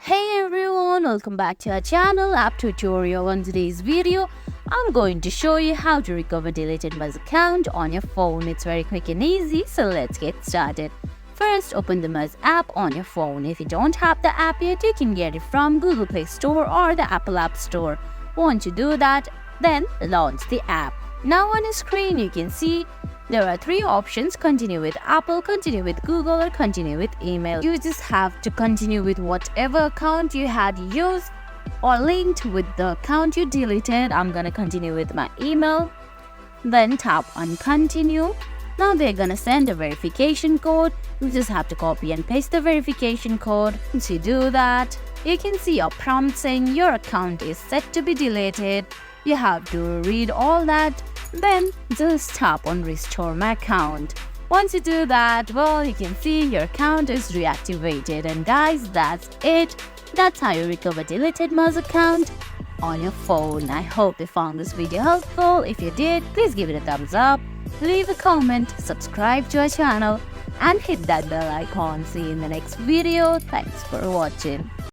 Hey everyone, welcome back to our channel app tutorial. On today's video, I'm going to show you how to recover deleted Muzz account on your phone. It's very quick and easy, so let's get started. First, open the Muzz app on your phone. If you don't have the app yet, you can get it from Google Play Store or the Apple App Store. Once you do that, then launch the app. Now on your screen, you can see there are three options: continue with Apple, continue with Google, or continue with email. You just have to continue with whatever account you had used or linked with the account you deleted. I'm gonna continue with my email. Then tap on continue. Now they're gonna send a verification code. You just have to copy and paste the verification code. Once you do that, you can see a prompt saying your account is set to be deleted. You have to read all that. Then just tap on restore my account. Once you do that, well, you can see your account is reactivated. And guys, that's it. That's how you recover deleted Muzz account on your phone. I hope you found this video helpful. If you did, please give it a thumbs up, leave a comment, subscribe to our channel, and hit that bell icon. See you in the next video. Thanks for watching.